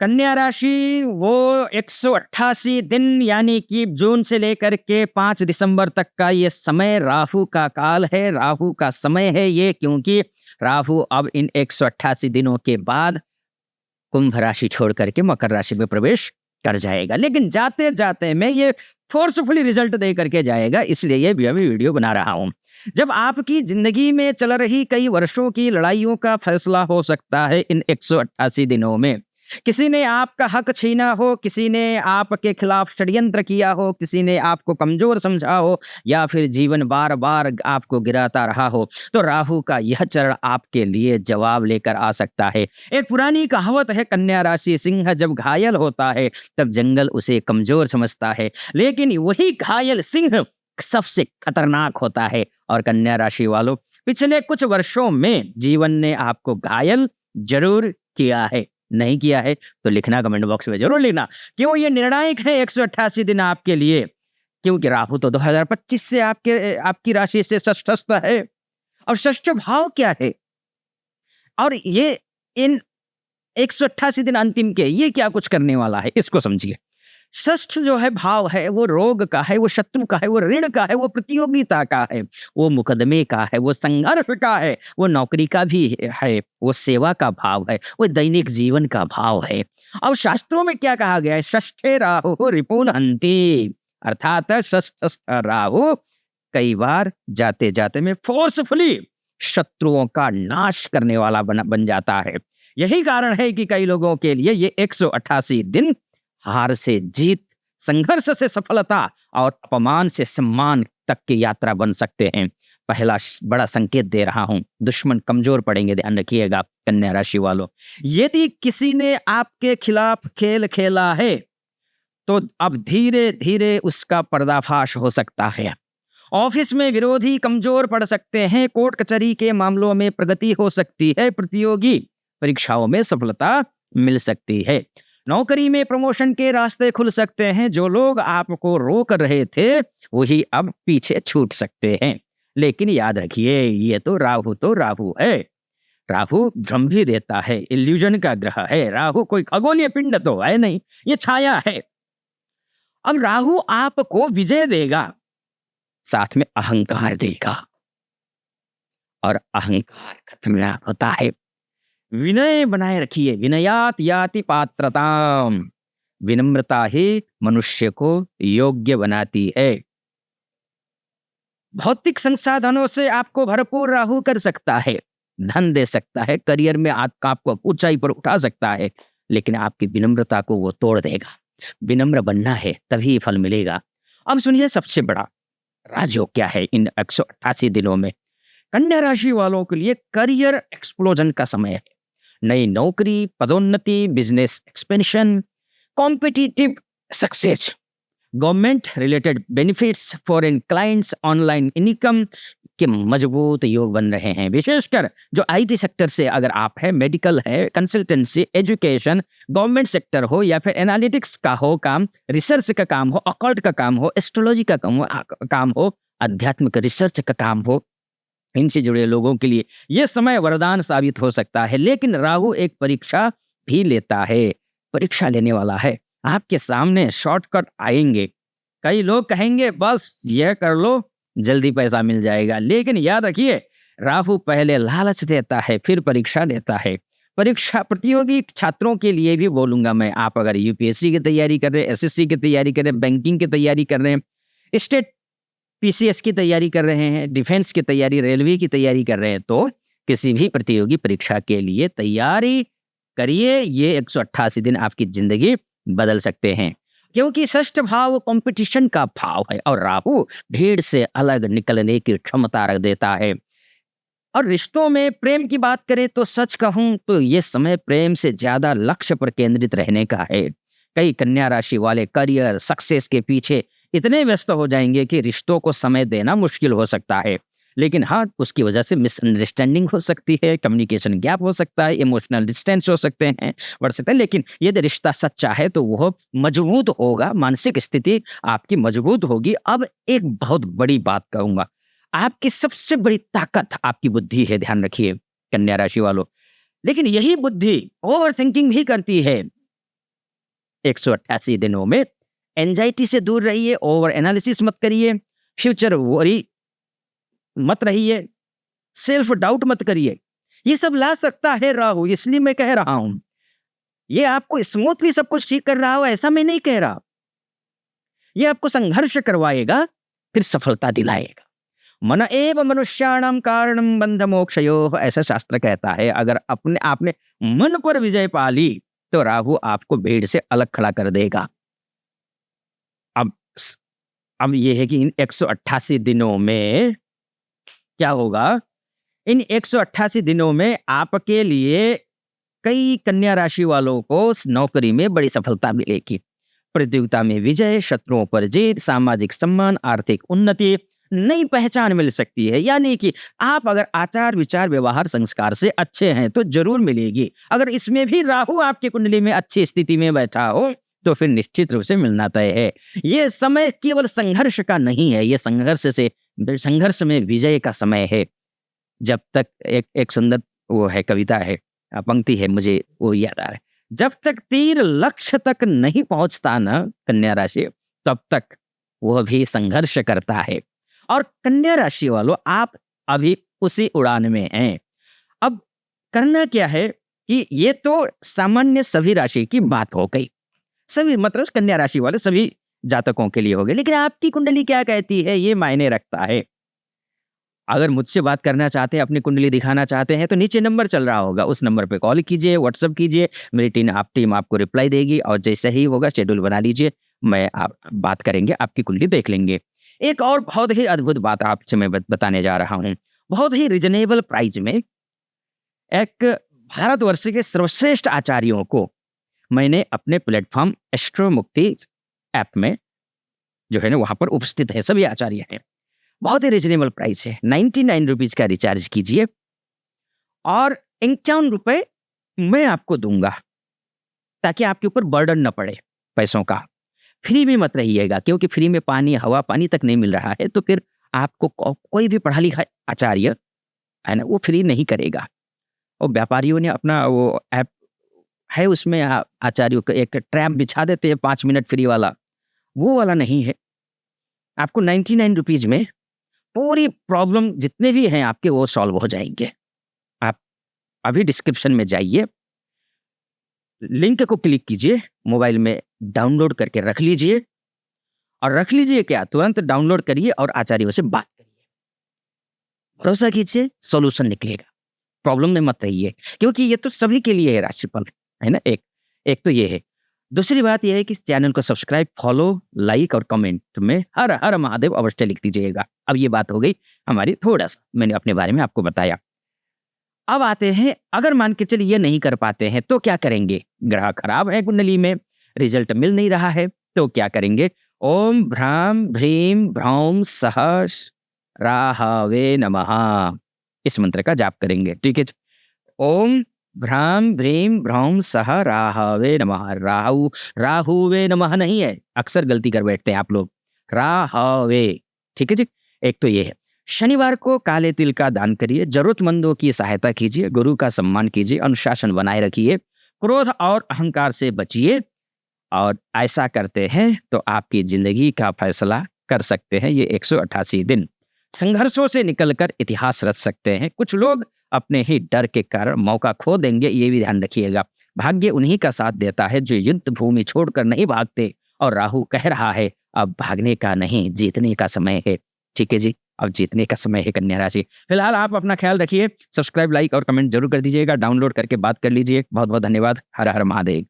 कन्या राशि वो 188 दिन यानी कि जून से लेकर के 5 दिसंबर तक का ये समय राहु का काल है, राहु का समय है ये, क्योंकि राहु अब इन 188 दिनों के बाद कुंभ राशि छोड़ करके मकर राशि में प्रवेश कर जाएगा। लेकिन जाते जाते मैं ये फोर्सफुली रिजल्ट दे करके जाएगा, इसलिए ये भी अभी वीडियो बना रहा हूँ। जब आपकी जिंदगी में चल रही कई वर्षों की लड़ाइयों का फैसला हो सकता है इन 188 दिनों में। किसी ने आपका हक छीना हो, किसी ने आपके खिलाफ षड्यंत्र किया हो, किसी ने आपको कमजोर समझा हो, या फिर जीवन बार बार आपको गिराता रहा हो, तो राहु का यह चरण आपके लिए जवाब लेकर आ सकता है। एक पुरानी कहावत है, कन्या राशि सिंह जब घायल होता है तब जंगल उसे कमजोर समझता है, लेकिन वही घायल सिंह सबसे खतरनाक होता है। और कन्या राशि वालों, पिछले कुछ वर्षों में जीवन ने आपको घायल जरूर किया है। नहीं किया है तो लिखना कमेंट बॉक्स में जरूर लिखना। क्यों ये निर्णायक है 188 दिन आपके लिए, क्योंकि राहु तो 2025 से आपकी राशि से षष्ठ है। और षष्ठ भाव क्या है, और ये इन 188 दिन अंतिम के ये क्या कुछ करने वाला है, इसको समझिए। षष्ठ जो है भाव है, वो रोग का है, वो शत्रु का है, वो ऋण का है, वो प्रतियोगिता का है, वो मुकदमे का है, वो संघर्ष का है, वो नौकरी का भी है, वो सेवा का भाव है, वो दैनिक जीवन का भाव है। अब शास्त्रों में क्या कहा गया है, षष्ठे राहु रिपुन हंति, अर्थात षष्ठ राहु कई बार जाते जाते में फोर्सफुली शत्रुओं का नाश करने वाला बन जाता है। यही कारण है कि कई लोगों के लिए ये 188 दिन हार से जीत, संघर्ष से सफलता और अपमान से सम्मान तक की यात्रा बन सकते हैं। पहला बड़ा संकेत दे रहा हूं, दुश्मन कमजोर पड़ेंगे, ध्यान रखिएगा कन्या राशि वालों। यदि किसी ने आपके खिलाफ खेल खेला है तो अब धीरे धीरे उसका पर्दाफाश हो सकता है। ऑफिस में विरोधी कमजोर पड़ सकते हैं, कोर्ट कचहरी के मामलों में प्रगति हो सकती है, प्रतियोगी परीक्षाओं में सफलता मिल सकती है, नौकरी में प्रमोशन के रास्ते खुल सकते हैं, जो लोग आपको रोक रहे थे वही अब पीछे छूट सकते हैं। लेकिन याद रखिए, ये तो राहु है। राहु भ्रम भी देता है, इल्यूजन का ग्रह है। राहु कोई खगोलीय पिंड तो है नहीं, ये छाया है। अब राहु आपको विजय देगा, साथ में अहंकार देगा, और अहंकार खतरनाक होता है। विनय बनाए रखिए, विनयात याति पात्रताम, विनम्रता ही मनुष्य को योग्य बनाती है। भौतिक संसाधनों से आपको भरपूर राहु कर सकता है, धन दे सकता है, करियर में आपको ऊंचाई पर उठा सकता है, लेकिन आपकी विनम्रता को वो तोड़ देगा। विनम्र बनना है तभी फल मिलेगा। अब सुनिए, सबसे बड़ा राजयोग क्या है इन 188 दिनों में। कन्या राशि वालों के लिए करियर एक्सप्लोजन का समय है। नई नौकरी, पदोन्नति, business expansion, competitive success, government related benefits, foreign clients, online income के मजबूत योग बन रहे हैं। विशेषकर जो आईटी सेक्टर से अगर आप है, मेडिकल है, कंसल्टेंसी, एजुकेशन, गवर्नमेंट सेक्टर हो, या फिर एनालिटिक्स का हो काम, रिसर्च का काम हो, ऑकल्ट का काम हो, एस्ट्रोलॉजी का काम हो, आध्यात्मिक रिसर्च का काम हो, इनसे जुड़े लोगों के लिए यह समय वरदान साबित हो सकता है। लेकिन राहु एक परीक्षा भी लेता है, परीक्षा लेने वाला है। आपके सामने शॉर्टकट आएंगे, कई लोग कहेंगे बस यह कर लो जल्दी पैसा मिल जाएगा, लेकिन याद रखिए, राहु पहले लालच देता है, फिर परीक्षा लेता है। परीक्षा प्रतियोगी छात्रों के लिए भी बोलूंगा मैं, आप अगर यूपीएससी की तैयारी कर रहे हैं, एसएससी की तैयारी कर रहे हैं, बैंकिंग की तैयारी कर रहे हैं, स्टेट पीसीएस की तैयारी कर रहे हैं, डिफेंस की तैयारी, रेलवे की तैयारी कर रहे हैं, तो किसी भी प्रतियोगी परीक्षा के लिए तैयारी करिए। ये 188 दिन आपकी जिंदगी बदल सकते हैं, क्योंकि षष्ठ भाव कंपटीशन का भाव है, और राहु भीड़ से अलग निकलने की क्षमता रख देता है। और रिश्तों में प्रेम की बात करें तो सच कहूं तो ये समय प्रेम से ज्यादा लक्ष्य पर केंद्रित रहने का है। कई कन्या राशि वाले करियर सक्सेस के पीछे इतने व्यस्त हो जाएंगे कि रिश्तों को समय देना मुश्किल हो सकता है। लेकिन हाँ, उसकी वजह से मिसअंडरस्टैंडिंग हो सकती है, कम्युनिकेशन गैप हो सकता है, इमोशनल डिस्टेंस हो सकते हैं, बढ़ सकते हैं। लेकिन यदि रिश्ता सच्चा है तो वह मजबूत होगा, मानसिक स्थिति आपकी मजबूत होगी। अब एक बहुत बड़ी बात कहूंगा, आपकी सबसे बड़ी ताकत आपकी बुद्धि है, ध्यान रखिए कन्या राशि वालों। लेकिन यही बुद्धि ओवर थिंकिंग भी करती है। 188 दिनों में एंजाइटी से दूर रहिए, ओवर एनालिसिस मत करिए, फ्यूचर वरी मत रहिए, सेल्फ डाउट मत करिए। ये सब ला सकता है राहु, इसलिए मैं कह रहा हूं। ये आपको स्मूथली सब कुछ ठीक कर रहा हो ऐसा मैं नहीं कह रहा। ये आपको संघर्ष करवाएगा, फिर सफलता दिलाएगा। मन एव मनुष्याणाम कारणम बंध मोक्षयोः, ऐसा शास्त्र कहता है। अगर अपने आपने मन पर विजय पा ली तो राहु आपको भीड़ से अलग खड़ा कर देगा। अब ये है कि इन 188 दिनों में क्या होगा। इन 188 दिनों में आपके लिए कई कन्या राशि वालों को नौकरी में बड़ी सफलता मिलेगी, प्रतियोगिता में विजय, शत्रुओं पर जीत, सामाजिक सम्मान, आर्थिक उन्नति, नई पहचान मिल सकती है। यानी कि आप अगर आचार विचार व्यवहार संस्कार से अच्छे हैं तो जरूर मिलेगी। अगर इसमें भी राहु आपकी कुंडली में अच्छी स्थिति में बैठा हो तो फिर निश्चित रूप से मिलना तय है। ये समय केवल संघर्ष का नहीं है, ये संघर्ष में विजय का समय है। जब तक एक सुंदर वो है, कविता है, पंक्ति है, मुझे वो याद आ रहा है। जब तक तीर लक्ष्य तक नहीं पहुंचता ना कन्या राशि, तब तक वह भी संघर्ष करता है। और कन्या राशि वालों, आप अभी उसी उड़ान में हैं। अब करना क्या है कि ये तो सामान्य सभी राशि की बात हो गई, सभी मतलब कन्या राशि वाले सभी जातकों के लिए हो गए। लेकिन आपकी कुंडली क्या कहती है ये मायने रखता है। अगर मुझसे बात करना चाहते हैं, अपनी कुंडली दिखाना चाहते हैं, तो नीचे नंबर चल रहा होगा, उस नंबर पे कॉल कीजिए, व्हाट्सएप कीजिए, मेरी टीम आपको रिप्लाई देगी। और जैसे ही होगा शेड्यूल बना लीजिए, मैं आप बात करेंगे, आपकी कुंडली देख लेंगे। एक और बहुत ही अद्भुत बात आपसे मैं बताने जा रहा हूँ। बहुत ही रिजनेबल प्राइस में एक भारतवर्ष के सर्वश्रेष्ठ आचार्यों को मैंने अपने प्लेटफॉर्म एस्ट्रो मुक्ति ऐप में जो है ना वहां पर उपस्थित है, सभी आचार्य हैं। बहुत ही रिजनेबल प्राइस है, 99 रुपीज का रिचार्ज कीजिए और 51 रुपए मैं आपको दूंगा, ताकि आपके ऊपर बर्डन न पड़े पैसों का। फ्री में मत रहिएगा, क्योंकि फ्री में पानी, हवा पानी तक नहीं मिल रहा है, तो फिर आपको कोई भी पढ़ा लिखा आचार्य है ना वो फ्री नहीं करेगा। और व्यापारियों ने अपना वो ऐप है, उसमें आचार्यों को एक ट्रैप बिछा देते हैं 5 मिनट फ्री वाला, वो वाला नहीं है। आपको 99 रुपीज में पूरी प्रॉब्लम जितने भी हैं आपके वो सॉल्व हो जाएंगे। आप अभी डिस्क्रिप्शन में जाइए, लिंक को क्लिक कीजिए, मोबाइल में डाउनलोड करके रख लीजिए, और रख लीजिए क्या, तुरंत डाउनलोड करिए और आचार्यों से बात करिए। भरोसा कीजिए, सॉल्यूशन निकलेगा। प्रॉब्लम में मत रहिए, क्योंकि ये तो सभी के लिए है राशिफल, है ना। एक तो ये है। दूसरी बात यह है कि चैनल को सब्सक्राइब, फॉलो, लाइक और कमेंट में हर हर महादेव अवश्य लिख दीजिएगा। अब ये बात हो गई हमारी, थोड़ा सा मैंने अपने बारे में आपको बताया। अब आते हैं, अगर मान के चलिए ये नहीं कर पाते हैं तो क्या करेंगे। ग्रह खराब है कुंडली में, रिजल्ट मिल नहीं रहा है, तो क्या करेंगे। ओम भ्राम भ्रीम भ्रौम सहस राहवे नमः, इस मंत्र का जाप करेंगे, ठीक है। ओम भ्राम भ्रीम भ्रौम सह राहवे नमः। राहुवे नमः नहीं है, अक्सर गलती कर बैठते हैं आप लोग, राहवे, ठीक है जी। एक तो ये है। शनिवार को काले तिल का दान करिए, जरूरतमंदों की सहायता कीजिए, गुरु का सम्मान कीजिए, अनुशासन बनाए रखिए, क्रोध और अहंकार से बचिए, और ऐसा करते हैं तो आपकी जिंदगी का फैसला कर सकते हैं। ये 188 दिन संघर्षों से निकलकर इतिहास रच सकते हैं। कुछ लोग अपने ही डर के कारण मौका खो देंगे, ये भी ध्यान रखिएगा। भाग्य उन्हीं का साथ देता है जो युद्ध भूमि छोड़कर नहीं भागते, और राहु कह रहा है अब भागने का नहीं, जीतने का समय है, ठीक है जी। अब जीतने का समय है कन्या राशि। फिलहाल आप अपना ख्याल रखिए, सब्सक्राइब, लाइक और कमेंट जरूर कर दीजिएगा, डाउनलोड करके बात कर लीजिए। बहुत बहुत धन्यवाद। हर हर महादेव।